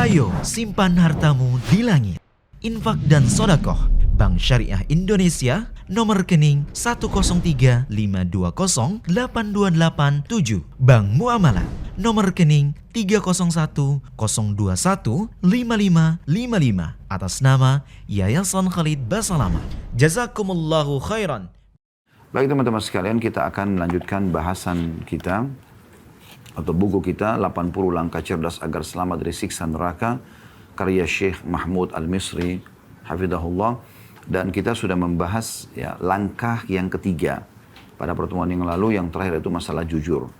Ayo simpan hartamu di langit. Infak dan sodakoh Bank Syariah Indonesia, nomor rekening 10352082887. Bank Muamalah, nomor rekening 301021555 atas nama Yayasan Khalid Basalamah. Jazakumullahu khairan. Baik teman-teman sekalian, kita akan melanjutkan bahasan kita atau buku kita 80 Langkah Cerdas Agar Selamat dari Siksa Neraka, karya Syekh Mahmud Al-Misri hafizahullah. Dan kita sudah membahas langkah yang ketiga pada pertemuan yang lalu, yang terakhir itu masalah jujur.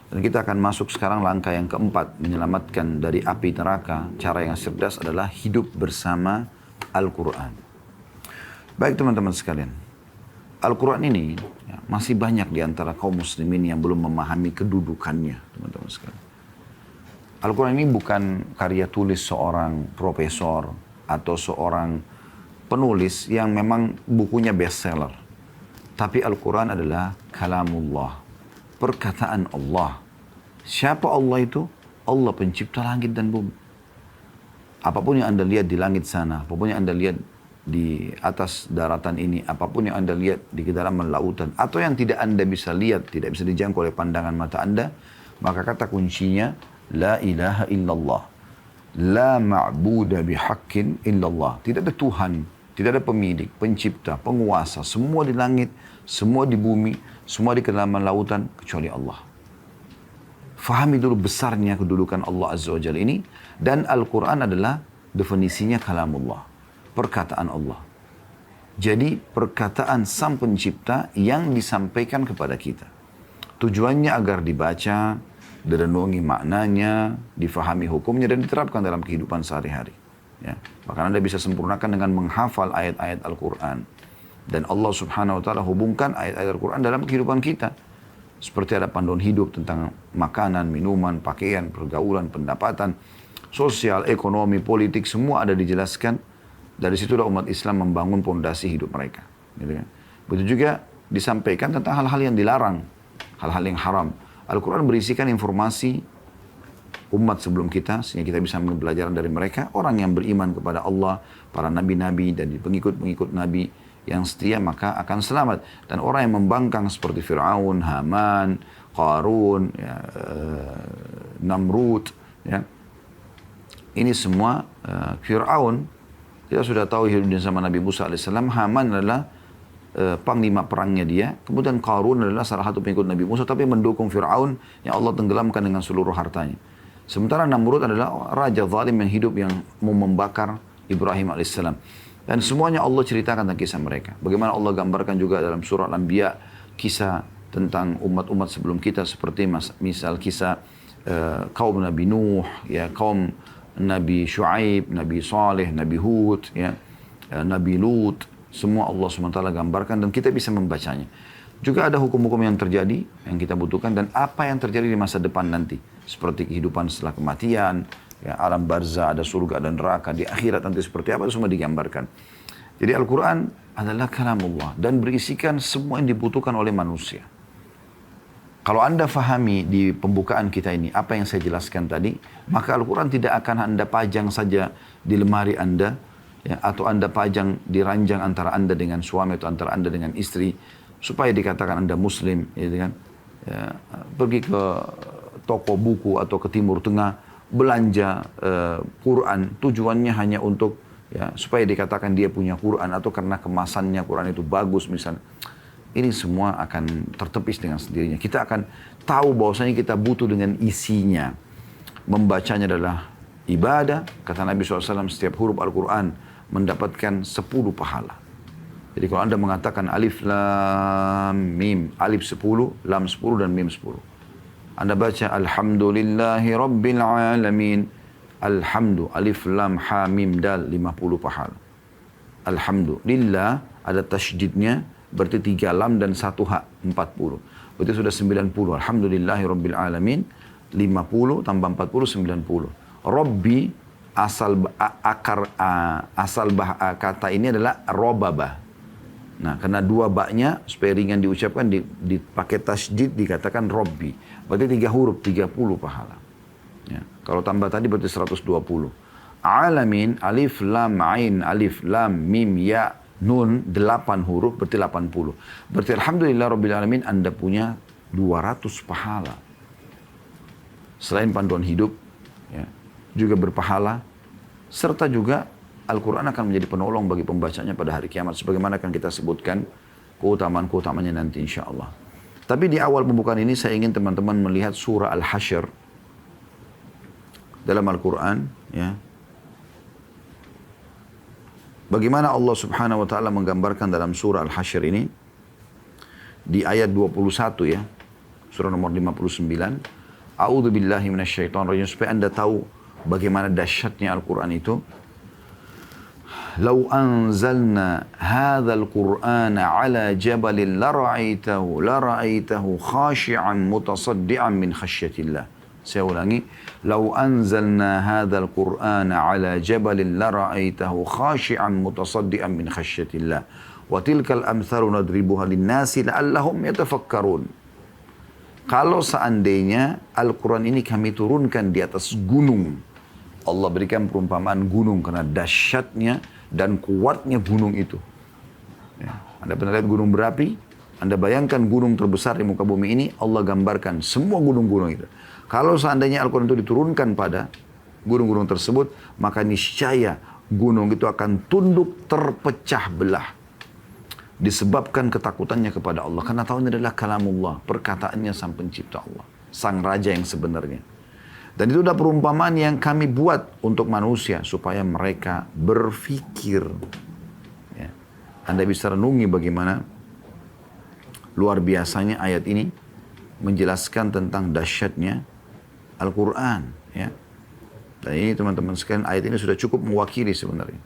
Dan kita akan masuk sekarang langkah yang keempat, menyelamatkan dari api neraka. Cara yang cerdas adalah hidup bersama Al-Quran. Baik teman-teman sekalian, Al-Quran ini masih banyak di antara kaum muslimin yang belum memahami kedudukannya, teman-teman sekalian. Al-Quran ini bukan karya tulis seorang profesor atau seorang penulis yang memang bukunya bestseller. Tapi Al-Quran adalah kalamullah, perkataan Allah. Siapa Allah itu? Allah pencipta langit dan bumi. Apapun yang Anda lihat di langit sana, apapun yang Anda lihat di atas daratan ini, apapun yang Anda lihat di kedalaman lautan, atau yang tidak Anda bisa lihat, tidak bisa dijangkau oleh pandangan mata Anda, maka kata kuncinya, La ilaha illallah. La ma'buda bihaqqin illallah. Tidak ada Tuhan, tidak ada pemilik, pencipta, penguasa, semua di langit, semua di bumi, semua di kedalaman lautan, kecuali Allah. Fahami dulu besarnya kedudukan Allah Azza wa Jalla ini, dan Al-Quran adalah definisinya kalamullah, perkataan Allah. Jadi perkataan sang pencipta yang disampaikan kepada kita. Tujuannya agar dibaca, direnungi maknanya, difahami hukumnya, dan diterapkan dalam kehidupan sehari-hari. Ya. Bahkan Anda bisa sempurnakan dengan menghafal ayat-ayat Al-Quran. Dan Allah Subhanahu wa Ta'ala hubungkan ayat-ayat Al-Quran dalam kehidupan kita. Seperti ada panduan hidup tentang makanan, minuman, pakaian, pergaulan, pendapatan, sosial, ekonomi, politik, semua ada dijelaskan. Dari situlah umat Islam membangun fondasi hidup mereka. Gitu kan? Begitu juga disampaikan tentang hal-hal yang dilarang, hal-hal yang haram. Al-Quran berisikan informasi umat sebelum kita, sehingga kita bisa mengambil pelajaran dari mereka. Orang yang beriman kepada Allah, para nabi-nabi dan pengikut-pengikut nabi yang setia, maka akan selamat. Dan orang yang membangkang seperti Fir'aun, Haman, Qarun, Namrud, ini semua Fir'aun. Kita sudah tahu hidup sama Nabi Musa AS. Haman adalah panglima perangnya dia. Kemudian Qarun adalah salah satu pengikut Nabi Musa, tapi mendukung Fir'aun yang Allah tenggelamkan dengan seluruh hartanya. Sementara Namrud adalah raja zalim yang hidup, yang mau membakar Ibrahim AS. Dan semuanya Allah ceritakan tentang kisah mereka. Bagaimana Allah gambarkan juga dalam surah Al-Anbiya kisah tentang umat-umat sebelum kita, seperti misal kisah kaum Nabi Nuh, kaum Nabi Shu'aib, Nabi Saleh, Nabi Hud, Nabi Lut. Semua Allah SWT gambarkan dan kita bisa membacanya. Juga ada hukum-hukum yang terjadi, yang kita butuhkan, dan apa yang terjadi di masa depan nanti. Seperti kehidupan setelah kematian, alam barzah, ada surga dan neraka, di akhirat nanti seperti apa, itu semua digambarkan. Jadi Al-Quran adalah kalamullah dan berisikan semua yang dibutuhkan oleh manusia. Kalau Anda fahami di pembukaan kita ini, apa yang saya jelaskan tadi, maka Al-Quran tidak akan Anda pajang saja di lemari Anda, atau Anda pajang di ranjang antara Anda dengan suami atau antara Anda dengan istri, supaya dikatakan Anda Muslim, pergi ke toko buku atau ke Timur Tengah, belanja Quran, tujuannya hanya untuk supaya dikatakan dia punya Quran, atau karena kemasannya Quran itu bagus misalnya. Ini semua akan tertepis dengan sendirinya. Kita akan tahu bahwasanya kita butuh dengan isinya. Membacanya adalah ibadah. Kata Nabi SAW, setiap huruf Al-Quran mendapatkan 10 pahala. Jadi kalau Anda mengatakan alif, lam, mim, alif 10, lam 10, dan mim 10. Anda baca alhamdulillahi rabbil alamin. Alhamdu, alif, lam, ha, mim, dal, 50 pahala. Alhamdulillah, ada tasydidnya, berarti 3 lam dan 1 ha, 40. Berarti sudah 90. Alhamdulillahi rabbil alamin, 50 tambah 40, 90. Rabbi, asal kata ini adalah robabah. Nah, karena 2 baknya, supaya ringan diucapkan, dipakai tasydid, dikatakan Rabbi. Berarti 3 huruf, 30 pahala. Ya. Kalau tambah tadi berarti 120. alamin, alif, lam, ain, alif, lam, mim, ya, nun, 8 huruf, berarti 80. Berarti alhamdulillah rabbil alamin Anda punya 200 pahala. Selain panduan hidup, ya, juga berpahala, serta juga Al-Quran akan menjadi penolong bagi pembacanya pada hari kiamat. Sebagaimana akan kita sebutkan keutamaan-keutamanya nanti insya Allah. Tapi di awal pembukaan ini saya ingin teman-teman melihat surah Al-Hasyr dalam Al-Quran. Ya. Bagaimana Allah subhanahu wa ta'ala menggambarkan dalam surah Al-Hasyr ini. Di ayat 21 ya. Surah nomor 59. A'udzu billahi minasyaitonir rajim, supaya Anda tahu bagaimana dahsyatnya Al-Qur'an itu. Lau anzalna hadzal Qur'ana 'ala jabalin la ra'aitahu khashi'an mutasaddian min khasyatillah. Saya ulangi, lau anzalna hadzal Qur'ana 'ala jabalin la ra'aitahu khashi'an mutasaddian min khasyatillah. Wa tilkal amthalu nadribuha lin-nasi la'allahum yatafakkarun. Kalau seandainya Al-Quran ini kami turunkan di atas gunung. Allah berikan perumpamaan gunung karena dahsyatnya dan kuatnya gunung itu. Ya. Anda pernah lihat gunung berapi? Anda bayangkan gunung terbesar di muka bumi ini, Allah gambarkan semua gunung-gunung itu. Kalau seandainya Al-Quran itu diturunkan pada gunung-gunung tersebut, maka niscaya gunung itu akan tunduk terpecah belah. Disebabkan ketakutannya kepada Allah. Karena tahu ini adalah kalamullah, perkataannya sang pencipta Allah, sang raja yang sebenarnya. Dan itu adalah perumpamaan yang kami buat untuk manusia supaya mereka berfikir. Ya. Anda bisa renungi bagaimana luar biasanya ayat ini menjelaskan tentang dahsyatnya Al-Quran. Ya. Dan ini teman-teman sekalian, ayat ini sudah cukup mewakili sebenarnya.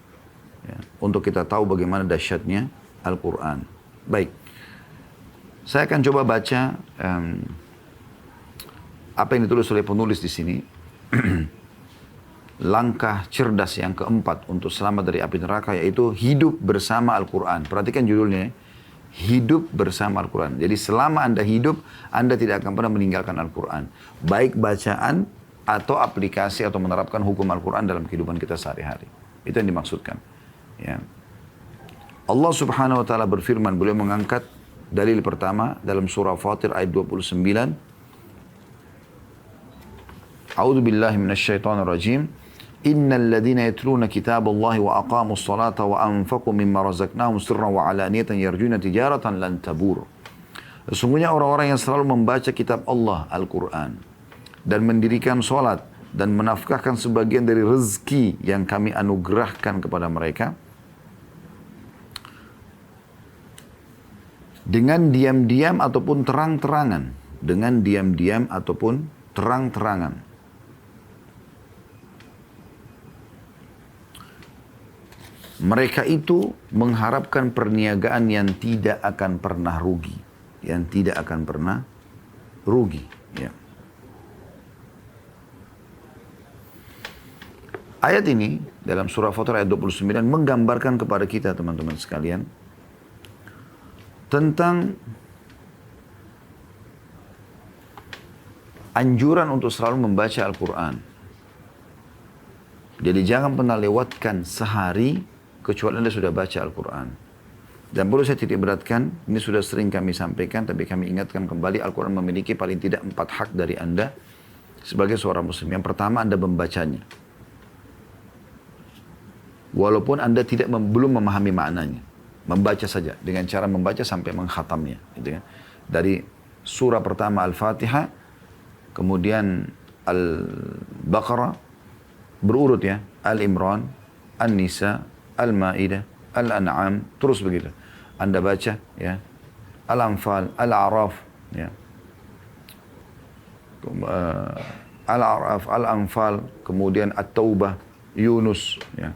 Ya. Untuk kita tahu bagaimana dahsyatnya Al-Quran. Baik. Saya akan coba baca apa yang ditulis oleh penulis di sini. Langkah cerdas yang keempat untuk selamat dari api neraka, yaitu hidup bersama Al-Quran. Perhatikan judulnya, hidup bersama Al-Quran. Jadi selama Anda hidup, Anda tidak akan pernah meninggalkan Al-Quran. Baik bacaan atau aplikasi atau menerapkan hukum Al-Quran dalam kehidupan kita sehari-hari. Itu yang dimaksudkan. Ya. Allah subhanahu wa ta'ala berfirman, beliau mengangkat dalil pertama dalam surah Fatir ayat 29. A'udzu billahi minasyaitonir rajim. Innal ladzina yatluna kitaballahi wa aqamus salata wa anfaqu mimma razaqnahum sirran wa alaniyatan yarjuna tijaratan lan tabur. Sesungguhnya orang-orang yang selalu membaca kitab Allah Al-Quran dan mendirikan salat dan menafkahkan sebagian dari rezeki yang kami anugerahkan kepada mereka dengan diam-diam ataupun terang-terangan. Dengan diam-diam ataupun terang-terangan. Mereka itu mengharapkan perniagaan yang tidak akan pernah rugi. Yang tidak akan pernah rugi. Ya. Ayat ini dalam surah Fatir ayat 29 menggambarkan kepada kita teman-teman sekalian tentang anjuran untuk selalu membaca Al-Quran. Jadi jangan pernah lewatkan sehari kecuali Anda sudah baca Al-Quran. Dan perlu saya titik beratkan, ini sudah sering kami sampaikan, tapi kami ingatkan kembali, Al-Quran memiliki paling tidak 4 hak dari Anda sebagai seorang muslim. Yang pertama, Anda membacanya. Walaupun Anda belum memahami maknanya. Membaca saja, dengan cara membaca sampai menghatamnya. Gitu kan. Dari surah pertama Al-Fatihah, kemudian Al-Baqarah, berurut ya, Al-Imran, An-Nisa, Al-Ma'idah, Al-An'am, terus begitu. Anda baca ya, Al-Anfal, Al-A'raf, ya. Al-A'raf, Al-Anfal, kemudian At-Taubah, Yunus, ya.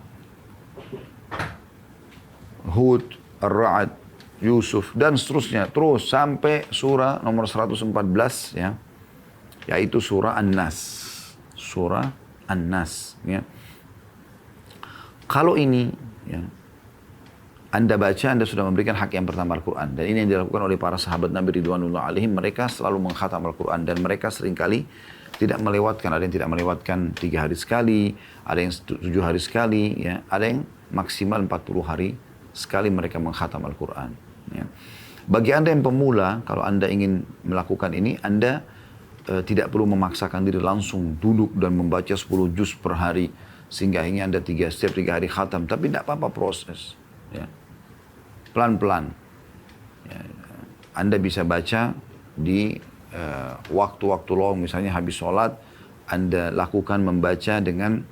Hud, Ar-Ra'ad, Yusuf, dan seterusnya. Terus sampai surah nomor 114, ya. Yaitu surah An-Nas. Surah An-Nas, ya. Kalau ini, ya, Anda baca, Anda sudah memberikan hak yang pertama Al-Quran. Dan ini yang dilakukan oleh para sahabat Nabi Ridwanullah alaihim. Mereka selalu mengkhatam Al-Quran. Dan mereka seringkali tidak melewatkan. Ada yang tidak melewatkan 3 hari sekali. Ada yang 7 hari sekali. Ya. Ada yang maksimal 40 hari sekali mereka mengkhatam Al-Quran. Ya. Bagi Anda yang pemula, kalau Anda ingin melakukan ini, Anda tidak perlu memaksakan diri langsung duduk dan membaca 10 juz per hari. Sehingga ini Anda setiap 3 hari khatam. Tapi tidak apa-apa proses. Ya. Pelan-pelan. Ya. Anda bisa baca di waktu-waktu long, misalnya habis sholat, Anda lakukan membaca dengan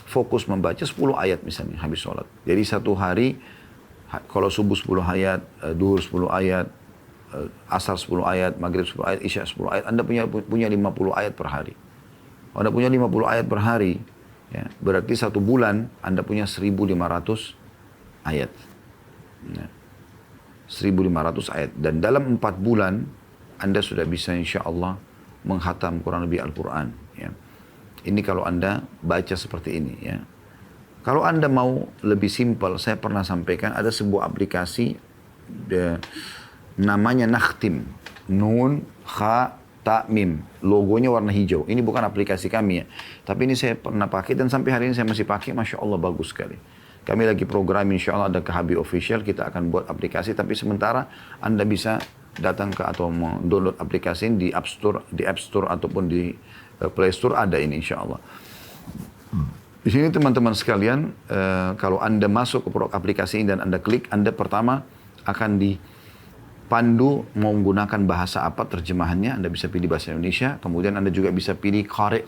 fokus membaca 10 ayat misalnya habis sholat. Jadi satu hari, kalau subuh 10 ayat, duhur 10 ayat, asar 10 ayat, maghrib 10 ayat, isya 10 ayat, Anda punya 50 ayat per hari. Kalau Anda punya 50 ayat per hari, ya, berarti 1 bulan Anda punya 1.500 ayat. Ya. 1.500 ayat. Dan dalam 4 bulan, Anda sudah bisa insya Allah menghatam kurang lebih Al-Quran. Ya. Ini kalau Anda baca seperti ini. Ya. Kalau Anda mau lebih simpel, saya pernah sampaikan ada sebuah aplikasi namanya Nakhtim. Nun, Kha, Ta, Mim. Logonya warna hijau. Ini bukan aplikasi kami ya. Tapi ini saya pernah pakai dan sampai hari ini saya masih pakai. Masya Allah bagus sekali. Kami lagi program insya Allah ada ke Habi Official. Kita akan buat aplikasi. Tapi sementara Anda bisa datang ke atau download aplikasi ini di App Store ataupun di Play Store ada ini insya Allah. Di sini teman-teman sekalian, kalau Anda masuk ke aplikasi ini dan Anda klik, Anda pertama akan dipandu mau menggunakan bahasa apa terjemahannya. Anda bisa pilih bahasa Indonesia, kemudian Anda juga bisa pilih qari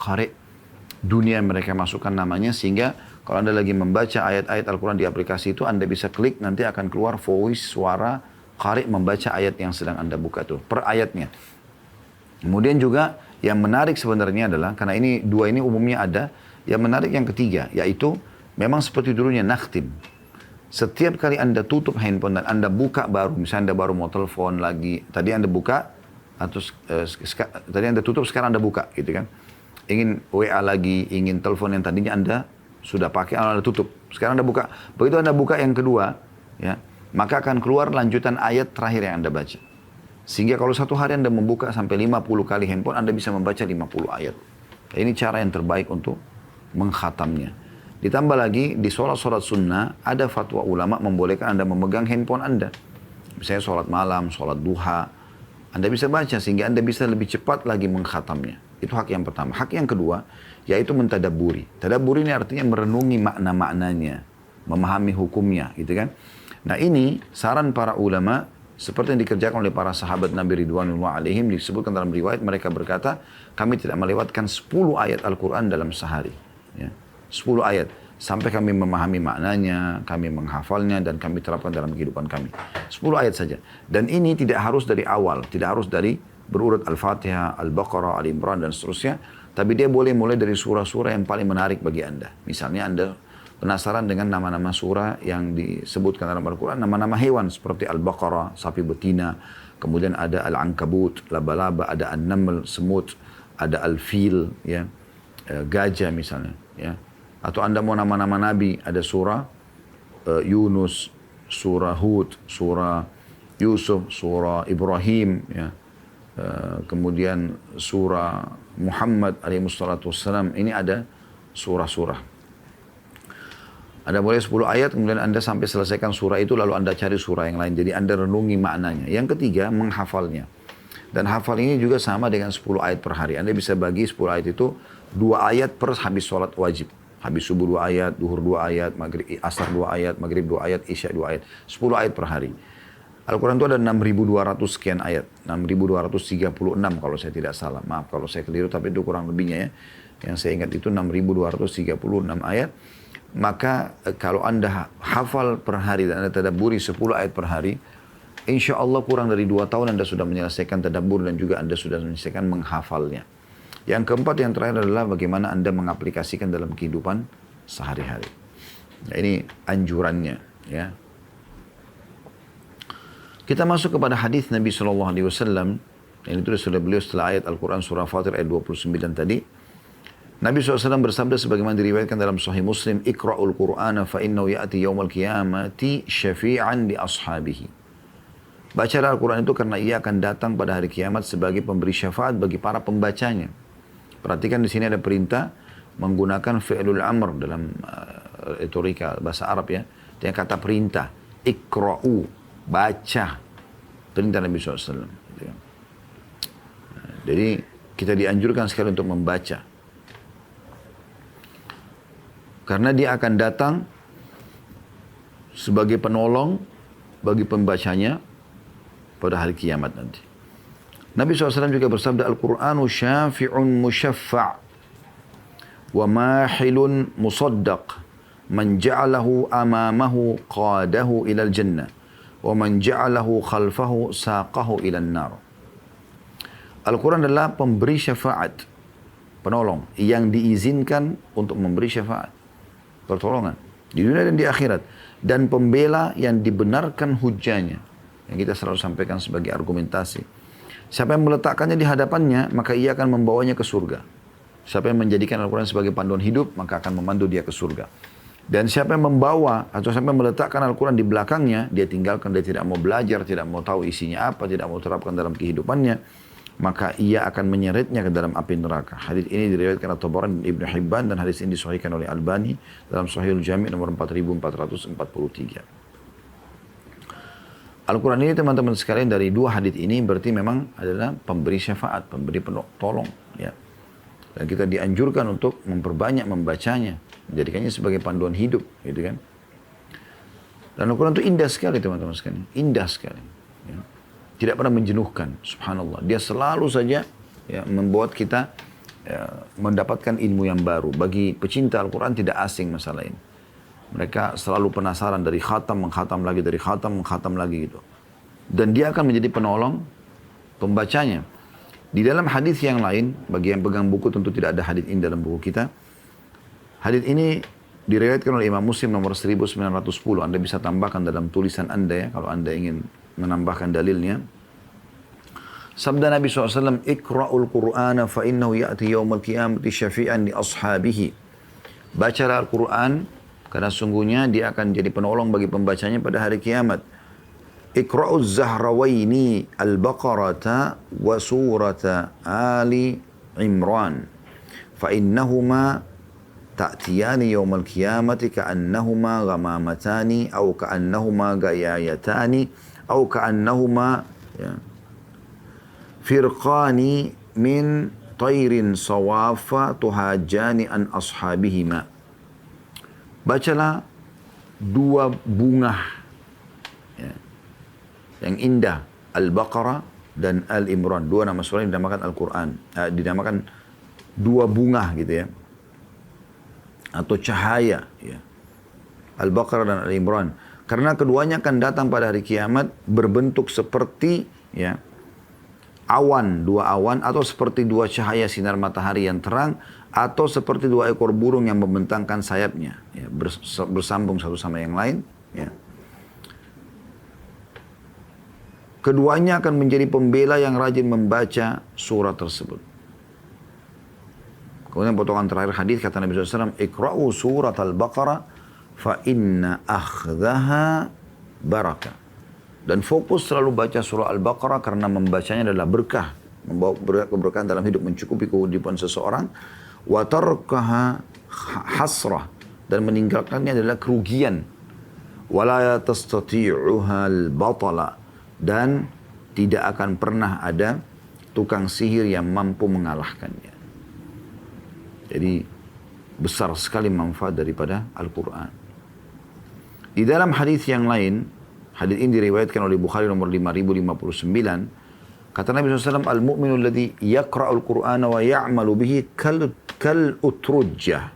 dunia yang mereka masukkan namanya, sehingga kalau Anda lagi membaca ayat-ayat Al-Quran di aplikasi itu, Anda bisa klik, nanti akan keluar voice, suara qari membaca ayat yang sedang Anda buka tuh, per ayatnya. Kemudian juga yang menarik sebenarnya adalah, karena ini dua ini umumnya ada, yang menarik yang ketiga, yaitu memang seperti dulunya Nakhtim. Setiap kali Anda tutup handphone dan Anda buka baru, misalnya Anda baru mau telepon lagi, tadi Anda buka, atau tadi Anda tutup, sekarang Anda buka, gitu kan. Ingin WA lagi, ingin telepon yang tadinya Anda sudah pakai, Anda tutup. Sekarang Anda buka. Begitu Anda buka yang kedua, ya, maka akan keluar lanjutan ayat terakhir yang Anda baca. Sehingga kalau satu hari Anda membuka sampai 50 kali handphone, Anda bisa membaca 50 ayat. Ini cara yang terbaik untuk mengkhatamnya. Ditambah lagi, di sholat-sholat sunnah, ada fatwa ulama membolehkan Anda memegang handphone Anda. Misalnya sholat malam, sholat duha, Anda bisa baca sehingga Anda bisa lebih cepat lagi mengkhatamnya. Itu hak yang pertama. Hak yang kedua, yaitu mentadaburi. Tadabburi ini artinya merenungi makna-maknanya, memahami hukumnya, gitu kan. Nah ini saran para ulama, seperti yang dikerjakan oleh para sahabat Nabi Ridwanullah alaihim, disebutkan dalam riwayat, mereka berkata, kami tidak melewatkan 10 ayat Al-Quran dalam sehari. Ya. 10 ayat. Sampai kami memahami maknanya, kami menghafalnya, dan kami terapkan dalam kehidupan kami. 10 ayat saja. Dan ini tidak harus dari awal, tidak harus dari berurut Al-Fatihah, Al-Baqarah, Al-Imran, dan seterusnya. Tapi dia boleh mulai dari surah-surah yang paling menarik bagi Anda. Misalnya Anda penasaran dengan nama-nama surah yang disebutkan dalam Al-Quran, nama-nama hewan seperti Al-Baqarah, sapi betina, kemudian ada Al-Ankabut, laba-laba, ada An-Naml, semut, ada Al-Fil, ya, gajah misalnya, ya. Atau Anda mau nama-nama Nabi, ada surah Yunus, surah Hud, surah Yusuf, surah Ibrahim, ya. Kemudian surah Muhammad alaihi wassalatu wassalam. Ini ada surah-surah. Anda boleh 10 ayat, kemudian Anda sampai selesaikan surah itu, lalu Anda cari surah yang lain. Jadi Anda renungi maknanya. Yang ketiga, menghafalnya. Dan hafal ini juga sama dengan 10 ayat per hari. Anda bisa bagi 10 ayat itu 2 ayat per habis sholat wajib. Habis subuh 2 ayat, duhur 2 ayat, maghrib, asar 2 ayat, maghrib 2 ayat, isya 2 ayat. 10 ayat per hari. Al-Quran itu ada 6.200 sekian ayat. 6.236 kalau saya tidak salah. Maaf kalau saya keliru, tapi itu kurang lebihnya ya. Yang saya ingat itu 6.236 ayat. Maka kalau Anda hafal per hari dan Anda tadabburi 10 ayat per hari, insya Allah kurang dari 2 tahun Anda sudah menyelesaikan tadabbur dan juga Anda sudah menyelesaikan menghafalnya. Yang keempat, yang terakhir adalah bagaimana Anda mengaplikasikan dalam kehidupan sehari-hari. Nah, ini anjurannya, ya. Kita masuk kepada hadis Nabi SAW yang ditulis oleh beliau setelah ayat Al-Quran surah Fatir ayat 29 tadi. Nabi SAW bersabda sebagaimana diriwayatkan dalam Sahih Muslim, "Iqra'ul Qur'ana fa innahu ya'ti yaumal qiyamati syafi'an li ashabihi." Bacalah Al-Quran itu karena ia akan datang pada hari kiamat sebagai pemberi syafaat bagi para pembacanya. Perhatikan di sini ada perintah menggunakan fi'lul amr dalam retorika bahasa Arab ya. Yang kata perintah, iqra'u, baca. Perintah Nabi SAW. Jadi kita dianjurkan sekali untuk membaca. Karena dia akan datang sebagai penolong bagi pembacanya pada hari kiamat nanti. Nabi SAW juga bersabda, Al-Qur'anu syafi'un musyaffa' wa mahilun musaddaq. Man ja'alahu amamahu qadahu ilal jannah. Wa man ja'alahu khalfahu saqahu ilal nar. Al-Quran adalah pemberi syafaat, penolong yang diizinkan untuk memberi syafaat, pertolongan di dunia dan di akhirat, dan pembela yang dibenarkan hujahnya, yang kita selalu sampaikan sebagai argumentasi. Siapa yang meletakkannya di hadapannya, maka ia akan membawanya ke surga. Siapa yang menjadikan Al-Quran sebagai panduan hidup, maka akan memandu dia ke surga. Dan siapa yang membawa atau siapa yang meletakkan Al-Quran di belakangnya, dia tinggalkan, dia tidak mau belajar, tidak mau tahu isinya apa, tidak mau terapkan dalam kehidupannya, maka ia akan menyeretnya ke dalam api neraka. Hadis ini diriwayatkan At-Tabarani dan Ibnu Hibban, dan hadis ini disahihkan oleh Albani dalam Sahihul Jami' nomor 4443. Al-Quran ini teman-teman sekalian dari dua hadis ini berarti memang adalah pemberi syafaat, pemberi tolong ya. Dan kita dianjurkan untuk memperbanyak membacanya, menjadikannya sebagai panduan hidup gitu kan. Dan Al-Quran itu indah sekali teman-teman sekalian, indah sekali ya. Tidak pernah menjenuhkan, subhanallah. Dia selalu saja ya, membuat kita mendapatkan ilmu yang baru. Bagi pecinta Al-Quran tidak asing masalah ini. Mereka selalu penasaran dari khatam, mengkhatam lagi, dari khatam, mengkhatam lagi gitu. Dan dia akan menjadi penolong pembacanya. Di dalam hadis yang lain, bagi yang pegang buku tentu tidak ada hadis ini dalam buku kita. Hadis ini diriwayatkan oleh Imam Muslim nomor 1910. Anda bisa tambahkan dalam tulisan Anda ya, kalau Anda ingin menambahkan dalilnya. Sabda Nabi SAW, Iqra'ul Qur'ana fa innahu ya'ti yawmal qiyamati syafi'an li ashabihi. Bacalah Al-Quran, karena sungguhnya dia akan jadi penolong bagi pembacanya pada hari kiamat. Iqra'uz Zahrawaini al-Baqarata wa surata Ali Imran. Fa innahuma ta'tiyani yawmal qiyamati ka'annahuma ghamamatani au ka'annahuma gayayatani أو كأنهما فرقان من طير صواف تهاجان عن أصحابهما. Bacalah dua bunga ya, yang indah, Al-Baqarah dan Al-Imran. Dua nama surah yang dinamakan Al-Quran, dinamakan dua bunga gitu ya, atau cahaya ya. Al-Baqarah dan Al-Imran. Karena keduanya akan datang pada hari kiamat berbentuk seperti ya, awan, dua awan, atau seperti dua cahaya sinar matahari yang terang, atau seperti dua ekor burung yang membentangkan sayapnya, ya, bersambung satu sama yang lain. Ya. Keduanya akan menjadi pembela yang rajin membaca surat tersebut. Kemudian potongan terakhir hadis kata Nabi SAW, Iqra'u surat Al-Baqarah fa inna akhdaha barakah. Dan fokus selalu baca surah Al-Baqarah karena membacanya adalah berkah, membawa keberkahan dalam hidup, mencukupi kehidupan seseorang. Wa tarkaha hasrah, dan meninggalkannya adalah kerugian. Wala tastati'uha al-batala, dan tidak akan pernah ada tukang sihir yang mampu mengalahkannya. Jadi besar sekali manfaat daripada Al-Quran. Di dalam hadis yang lain, hadis ini diriwayatkan oleh Bukhari nomor 5059, kata Nabi SAW, Al-mu'minu alladhi yaqra'ul Qur'ana wa ya'malu bihi kal utrujjah.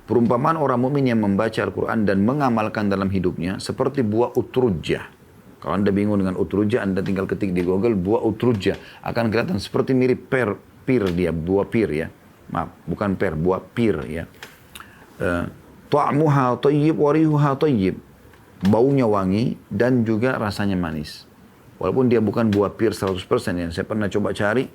Perumpamaan orang mukmin yang membaca Al-Quran dan mengamalkan dalam hidupnya seperti buah utrujjah. Kalau Anda bingung dengan utrujjah, Anda tinggal ketik di Google buah utrujjah. Akan kelihatan seperti mirip pir dia, buah pir ya. Maaf, bukan per, buah pir ya. Ta'muha tayyib wa rihuha tayyib. Baunya wangi dan juga rasanya manis. Walaupun dia bukan buah pir 100% ya. Saya pernah coba cari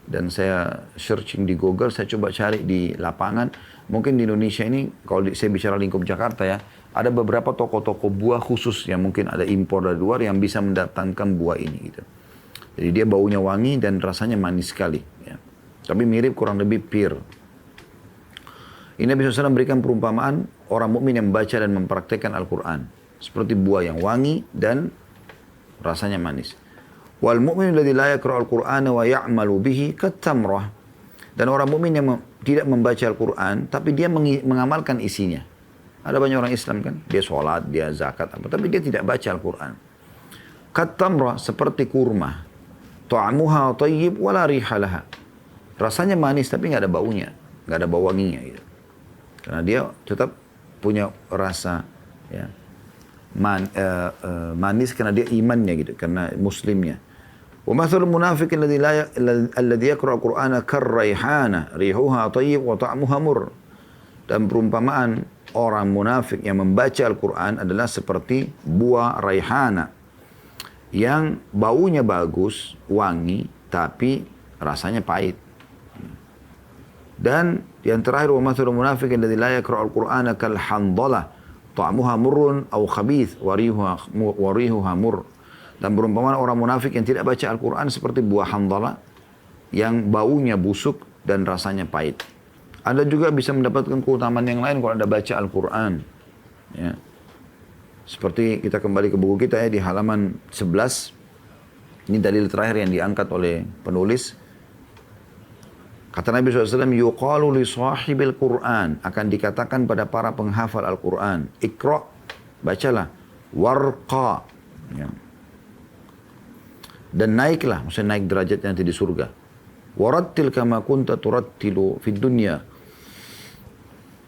dan saya searching di Google, saya coba cari di lapangan. Mungkin di Indonesia ini, kalau saya bicara lingkup Jakarta ya, ada beberapa toko-toko buah khusus yang mungkin ada impor dari luar yang bisa mendatangkan buah ini gitu. Jadi dia baunya wangi dan rasanya manis sekali. Ya. Tapi mirip kurang lebih pir. Ini Nabi SAW memberikan perumpamaan orang mukmin yang membaca dan mempraktekkan Al-Quran. Seperti buah yang wangi dan rasanya manis. Wal mu'min alladhi la yaqra'u al-Qur'ana wa ya'malu bihi kat-tamrah. Dan orang mukmin yang tidak membaca Al-Quran tapi dia mengamalkan isinya. Ada banyak orang Islam kan, dia sholat, dia zakat apa, tapi dia tidak baca Al-Quran. Kat-tamrah seperti kurma. Ta'amuha tayyib wa la riha laha. Rasanya manis tapi enggak ada baunya, enggak ada bau wanginya gitu. Karena dia tetap punya rasa ya, manis karena dia imannya gitu, karena muslimnya. Wa mathalul munafiqin alladhi yaqra'u al-Qur'ana kar-raihana rihuha tayyib wa ta'muha mur. Dan perumpamaan orang munafik yang membaca Al-Quran adalah seperti buah raihana yang baunya bagus, wangi, tapi rasanya pahit. Dan yang terakhir, wa mathalul munafiqin alladhi la yaqra'u al-Qur'ana kal-handhalah ta'muha murrun aw khabith wa rihuha mur. Dan perumpamaan orang munafik yang tidak baca Al-Quran seperti buah handhalah yang baunya busuk dan rasanya pahit. Anda juga bisa mendapatkan keutamaan yang lain kalau Anda baca Al-Quran. Ya. Seperti kita kembali ke buku kita ya, di halaman 11. Ini dalil terakhir yang diangkat oleh penulis. Kata Nabi SAW, yuqalu li sahibil Qur'an, akan dikatakan pada para penghafal Al-Quran, Iqra, bacalah, warqa, ya. Dan naiklah, maksudnya naik derajat nanti di surga. Warattil kama kunta turattilu fid dunya.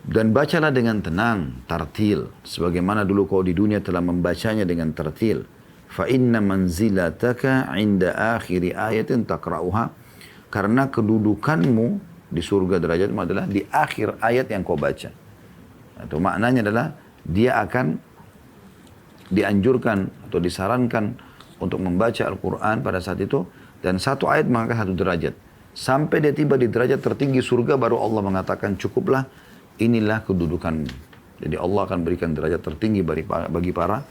Dan bacalah dengan tenang, tartil, sebagaimana dulu kau di dunia telah membacanya dengan tartil. Fa inna manzilataka 'inda akhiri ayatin taqra'uha. Karena kedudukanmu di surga derajatmu adalah di akhir ayat yang kau baca. Itu maknanya adalah dia akan dianjurkan atau disarankan untuk membaca Al-Quran pada saat itu, dan satu ayat mengangkat satu derajat. Sampai dia tiba di derajat tertinggi surga, baru Allah mengatakan, cukuplah, inilah kedudukanmu. Jadi Allah akan berikan derajat tertinggi bagi para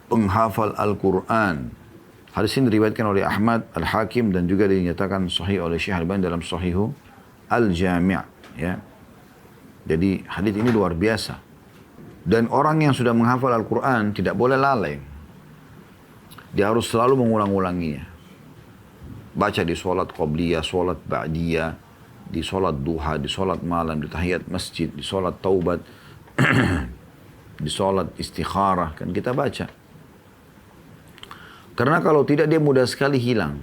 penghafal Al-Quran. Hadis ini diriwayatkan oleh Ahmad, Al-Hakim, dan juga dinyatakan sahih oleh Syekh Al-Albani dalam Sahihu Al-Jami'. Ya. Jadi hadis ini luar biasa. Dan orang yang sudah menghafal Al-Quran tidak boleh lalai. Dia harus selalu mengulang-ulanginya. Baca di sholat qobliyah, sholat ba'diyah, di sholat duha, di sholat malam, di tahiyat masjid, di sholat taubat, di sholat istikharah. Kan kita baca. Karena kalau tidak dia mudah sekali hilang.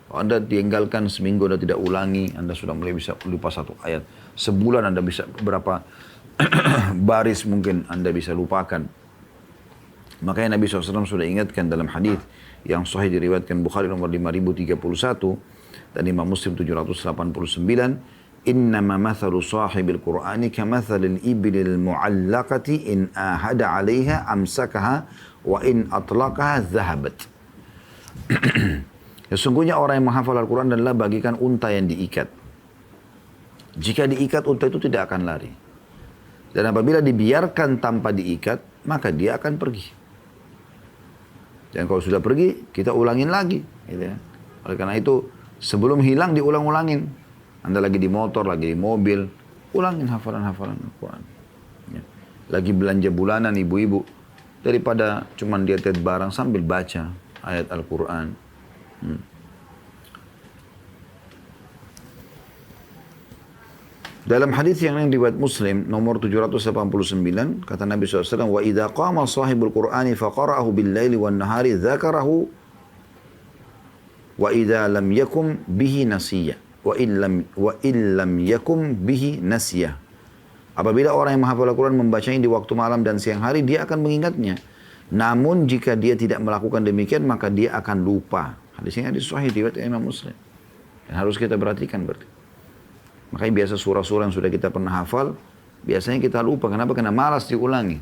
Kalau Anda tinggalkan seminggu, Anda tidak ulangi, Anda sudah mulai bisa lupa satu ayat. Sebulan Anda bisa berapa baris mungkin Anda bisa lupakan. Makanya Nabi SAW sudah ingatkan dalam hadis yang sahih diriwayatkan Bukhari nomor 5031 dan Imam Muslim 789, innama mathalu sahibil Qur'ani kamathalil ibilil mu'allaqati in ahada 'alaiha amsakaha wa in atlaqaha dhahabat. Sesungguhnya orang yang menghafal Al-Quran adalah bagikan unta yang diikat. Jika diikat, unta itu tidak akan lari. Dan apabila dibiarkan tanpa diikat, maka dia akan pergi. Dan kalau sudah pergi, kita ulangin lagi. Gitu ya. Oleh karena itu, sebelum hilang diulang-ulangin. Anda lagi di motor, lagi di mobil, ulangin hafalan-hafalan Al-Quran. Ya. Lagi belanja bulanan ibu-ibu, daripada cuma lihat-lihat barang sambil baca ayat Al-Quran. Dalam hadis yang lain riwayat Muslim nomor 789 kata Nabi SAW, wa idza qama sahibul Qur'ani faqara'ahu bil laili wan nahari dzakarahu wa idza lam yakum bihi nasiya wa illam yakum bihi nasiya. Apabila orang yang menghafal Al-Quran membacanya di waktu malam dan siang hari, dia akan mengingatnya. Namun jika dia tidak melakukan demikian, maka dia akan lupa. Hadis ini hadis sahih riwayat Imam Muslim. Dan harus kita perhatikan berarti. Makanya biasa surah-surah yang sudah kita pernah hafal, biasanya kita lupa. Kenapa? Karena malas diulangi.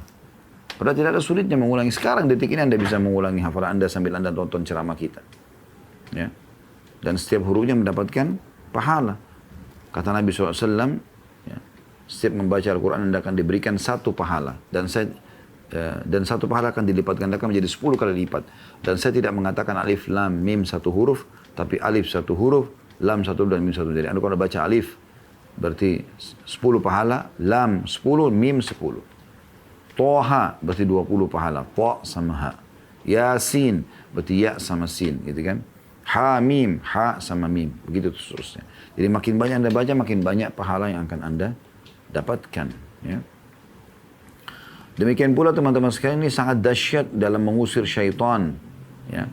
Padahal tidak ada sulitnya mengulangi. Sekarang detik ini Anda bisa mengulangi hafalan Anda sambil Anda tonton ceramah kita. Ya. Dan setiap hurufnya mendapatkan pahala. Kata Nabi SAW, ya, setiap membaca Al-Quran Anda akan diberikan satu pahala. Dan satu pahala akan dilipat gandakan menjadi 10 kali lipat. Dan saya tidak mengatakan alif, lam, mim satu huruf, tapi alif satu huruf, lam satu dan mim satu. Jadi Anda kalau baca alif, berarti 10 pahala, lam 10, mim 10. Toha berarti 20 pahala, to sama ha. Yasin berarti ya sama sin, gitu kan. Ha mim, ha sama mim, begitu seterusnya. Jadi makin banyak Anda baca, makin banyak pahala yang akan Anda dapatkan. Ya. Demikian pula teman-teman sekalian, ini sangat dahsyat dalam mengusir syaitan, ya,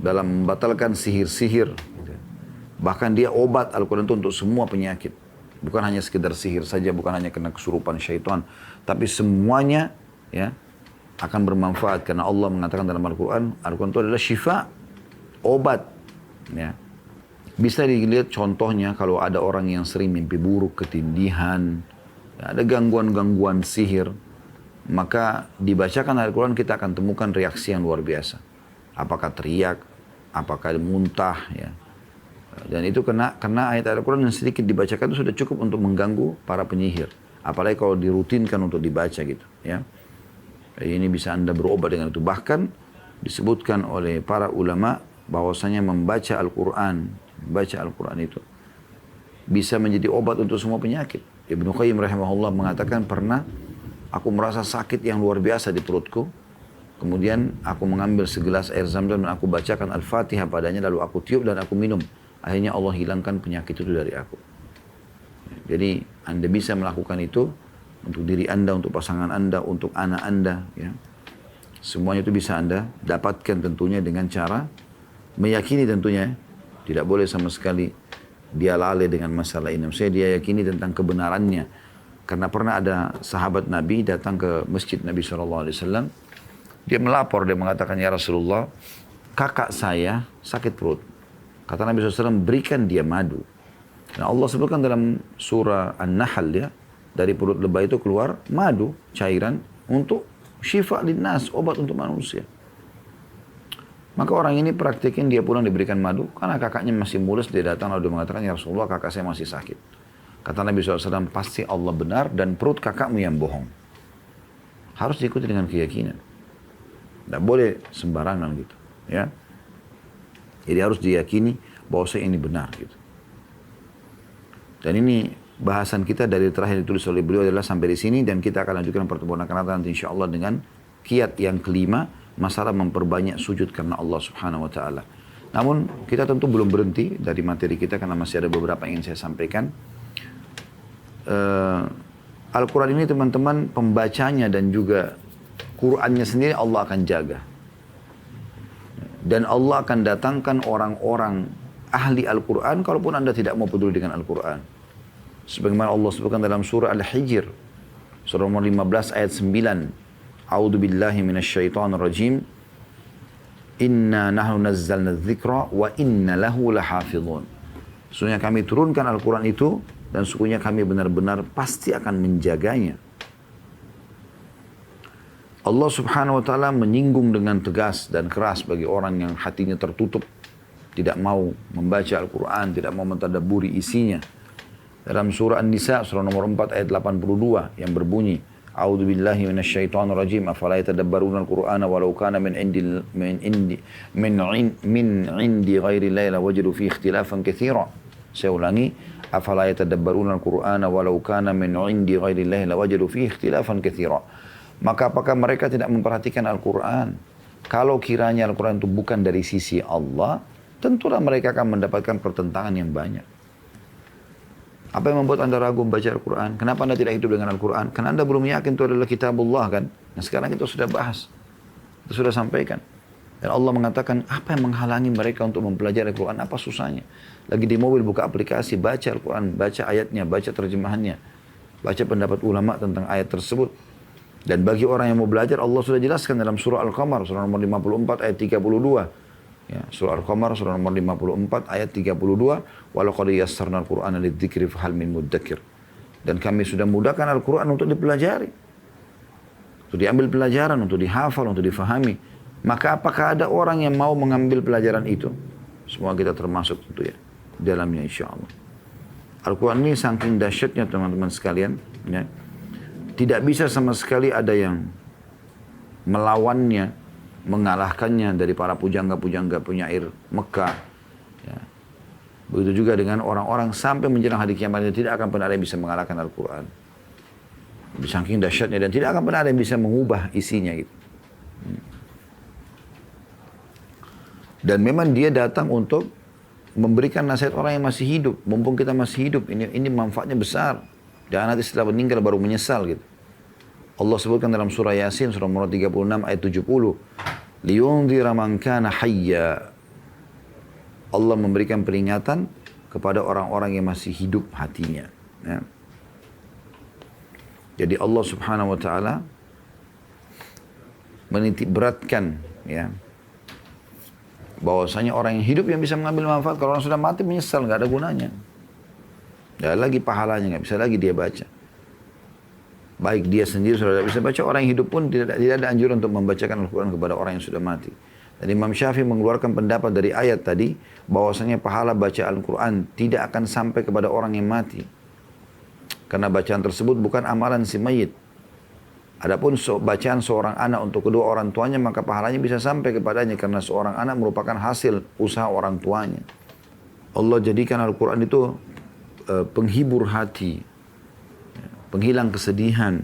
dalam membatalkan sihir-sihir. Gitu. Bahkan dia obat Al-Quran itu untuk semua penyakit. Bukan hanya sekedar sihir saja, bukan hanya kena kesurupan syaitan, tapi semuanya, ya, akan bermanfaat karena Allah mengatakan dalam Al-Quran, Al-Quran itu adalah syifa, obat. Ya. Bisa dilihat contohnya kalau ada orang yang sering mimpi buruk, ketindihan, ya, ada gangguan-gangguan sihir, maka dibacakan Al-Quran kita akan temukan reaksi yang luar biasa. Apakah teriak, apakah muntah, ya. Dan itu kena ayat Al-Quran yang sedikit dibacakan itu sudah cukup untuk mengganggu para penyihir. Apalagi kalau dirutinkan untuk dibaca gitu, ya. Ini bisa Anda berobat dengan itu. Bahkan disebutkan oleh para ulama bahwasanya membaca Al-Quran itu bisa menjadi obat untuk semua penyakit. Ibnu Qayyim rahimahullah mengatakan, pernah aku merasa sakit yang luar biasa di perutku. Kemudian aku mengambil segelas air zam-zam dan aku bacakan Al-Fatihah padanya, lalu aku tiup dan aku minum. Akhirnya Allah hilangkan penyakit itu dari aku. Jadi Anda bisa melakukan itu untuk diri Anda, untuk pasangan Anda, untuk anak Anda. Ya. Semuanya itu bisa Anda dapatkan tentunya dengan cara meyakini tentunya. Tidak boleh sama sekali dia lalai dengan masalah ini. Maksudnya dia yakini tentang kebenarannya. Karena pernah ada sahabat Nabi datang ke masjid Nabi SAW. Dia melapor, dia mengatakan, ya Rasulullah, kakak saya sakit perut. Kata Nabi SAW, berikan dia madu. Nah Allah sebutkan dalam surah An-Nahl, ya, dari perut lebah itu keluar madu, cairan untuk syifa linnas, obat untuk manusia. Maka orang ini praktekin, dia pulang diberikan madu, karena kakaknya masih mulus, dia datang lalu dia mengatakan, ya Rasulullah kakak saya masih sakit. Kata Nabi SAW, pasti Allah benar dan perut kakakmu yang bohong. Harus diikuti dengan keyakinan. Tidak boleh sembarangan gitu. Ya. Jadi harus diyakini bahwa saya ini benar gitu. Dan ini bahasan kita dari terakhir ditulis oleh beliau adalah sampai di sini, dan kita akan lanjutkan pertemuan akan datang nanti insya Allah dengan kiat yang kelima, masalah memperbanyak sujud karena Allah Subhanahu wa taala. Namun kita tentu belum berhenti dari materi kita karena masih ada beberapa yang ingin saya sampaikan. Al-Quran ini teman-teman, pembacanya dan juga Qurannya sendiri Allah akan jaga. Dan Allah akan datangkan orang-orang ahli Al-Quran kalaupun Anda tidak mau peduli dengan Al-Quran. Sebagaimana Allah sebutkan dalam surah Al-Hijr, surah nomor 15 ayat 9. A'udzu billahi minasyaitonir rajim. Inna nahnu nazzalna dzikra wa inna lahu lahafizun. Sesungguhnya kami turunkan Al-Quran itu dan sesungguhnya kami benar-benar pasti akan menjaganya. Allah Subhanahu wa taala menyinggung dengan tegas dan keras bagi orang yang hatinya tertutup, tidak mau membaca Al-Quran, tidak mau mentadabburi isinya. Dalam surah An-Nisa, surah nomor 4 ayat 82 yang berbunyi, A'udzu billahi minasyaitonir rajim, afala yatadabbaruna al-Qur'ana walau kana min indi ghairi llahi lawajadu fi ikhtilafan katsira. Saya ulangi, afala yatadabbaruna al-Qur'ana walau kana min indi ghairi llahi lawajadu fi ikhtilafan katsira. Maka apakah mereka tidak memperhatikan Al-Quran? Kalau kiranya Al-Quran itu bukan dari sisi Allah, tentulah mereka akan mendapatkan pertentangan yang banyak. Apa yang membuat Anda ragu membaca Al-Quran? Kenapa Anda tidak hidup dengan Al-Quran? Karena Anda belum yakin itu adalah kitabullah kan? Nah sekarang kita sudah bahas. Kita sudah sampaikan. Dan Allah mengatakan, apa yang menghalangi mereka untuk mempelajari Al-Quran? Apa susahnya? Lagi di mobil buka aplikasi, baca Al-Quran, baca ayatnya, baca terjemahannya. Baca pendapat ulama tentang ayat tersebut. Dan bagi orang yang mau belajar, Allah sudah jelaskan dalam surah Al-Qamar, surah nomor 54 ayat 32. Ya, surah Al-Qamar, surah nomor 54 ayat 32. Walaqad yassarna al-Qur'ana lidzikri fahal min muddakir. Dan kami sudah mudahkan Al-Quran untuk dipelajari. Untuk diambil pelajaran, untuk dihafal, untuk difahami. Maka apakah ada orang yang mau mengambil pelajaran itu? Semua kita termasuk tentu ya dalamnya insya Allah. Al-Quran ini saking dahsyatnya teman-teman sekalian, ya, tidak bisa sama sekali ada yang melawannya, mengalahkannya dari para pujangga-pujangga penyair Mekah. Ya. Begitu juga dengan orang-orang sampai menjelang hari kiamat tidak akan pernah ada yang bisa mengalahkan Al-Quran. Saking dahsyatnya dan tidak akan pernah ada yang bisa mengubah isinya gitu. Dan memang dia datang untuk memberikan nasihat orang yang masih hidup. Mumpung kita masih hidup, ini manfaatnya besar. Jangan nanti setelah meninggal baru menyesal gitu. Allah sebutkan dalam surah Yasin, surah nomor 36 ayat 70. Liyundhira man kana hayya. Allah memberikan peringatan kepada orang-orang yang masih hidup hatinya. Ya. Jadi Allah subhanahu wa ta'ala menitik beratkan ya, bahwasanya orang yang hidup yang bisa mengambil manfaat. Kalau orang sudah mati menyesal, nggak ada gunanya. Nggak ada lagi pahalanya, nggak bisa lagi dia baca. Baik dia sendiri sudah tidak bisa baca, orang yang hidup pun tidak ada anjuran untuk membacakan Al-Quran kepada orang yang sudah mati. Dan Imam Syafi'i mengeluarkan pendapat dari ayat tadi, bahwasanya pahala baca Al-Quran tidak akan sampai kepada orang yang mati. Karena bacaan tersebut bukan amalan si mayit. Adapun bacaan seorang anak untuk kedua orang tuanya, maka pahalanya bisa sampai kepadanya karena seorang anak merupakan hasil usaha orang tuanya. Allah jadikan Al-Quran itu penghibur hati, penghilang kesedihan.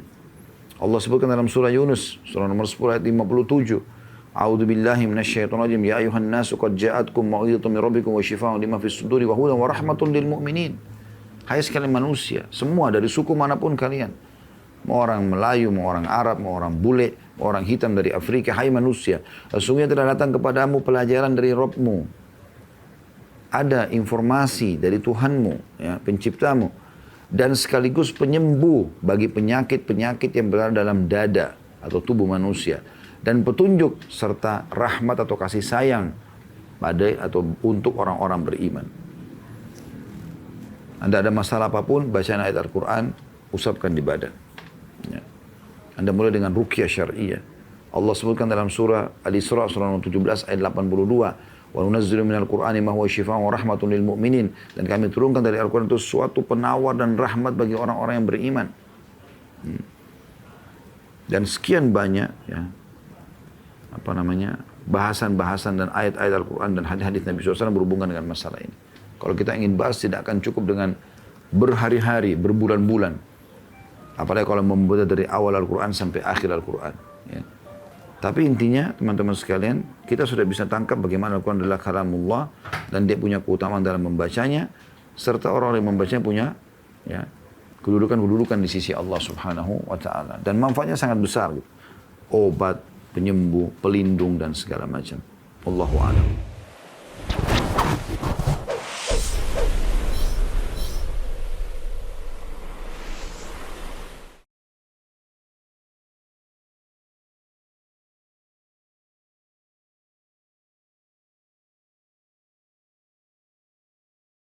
Allah sebutkan dalam surah Yunus, surah nomor 10 ayat 57. A'udzu billahi minasyaitonir rajim. Ya ayuhan nasu qad ja'atkum mau'izatun min rabbikum wa shifaa'un lima fis suduri wa hudan wa rahmatun lil mu'minin. Hai sekalian manusia, semua dari suku manapun kalian. Mau orang Melayu, mau orang Arab, mau orang bule, mau orang hitam dari Afrika. Hai manusia, sesungguhnya telah datang kepadamu pelajaran dari Rabbmu. Ada informasi dari Tuhanmu, ya, penciptamu. Dan sekaligus penyembuh bagi penyakit-penyakit yang berada dalam dada atau tubuh manusia. Dan petunjuk serta rahmat atau kasih sayang pada atau untuk orang-orang beriman. Anda ada masalah apapun, bacaan ayat Al-Quran, usapkan di badan. Ya. Anda mulai dengan ruqyah syar'iyyah. Allah sebutkan dalam surah Al-Isra, surah 17 ayat 82. Wa nunazzilu minal Qur'ani ma huwa syifaa'un wa rahmatun lil mu'minin. Dan kami turunkan dari Al-Quran itu suatu penawar dan rahmat bagi orang-orang yang beriman. Dan sekian banyak ya, bahasan-bahasan dan ayat-ayat Al-Quran dan hadis-hadis Nabi SAW berhubungan dengan masalah ini. Kalau kita ingin bahas tidak akan cukup dengan berhari-hari, berbulan-bulan. Apalagi kalau membaca dari awal Al-Quran sampai akhir Al-Quran. Ya. Tapi intinya teman-teman sekalian, kita sudah bisa tangkap bagaimana Al-Quran adalah kalamullah dan dia punya keutamaan dalam membacanya, serta orang yang membacanya punya ya, kedudukan-kedudukan di sisi Allah Subhanahu wa Ta'ala. Dan manfaatnya sangat besar. Gitu. Obat, penyembuh, pelindung dan segala macam. Allahu a'lam.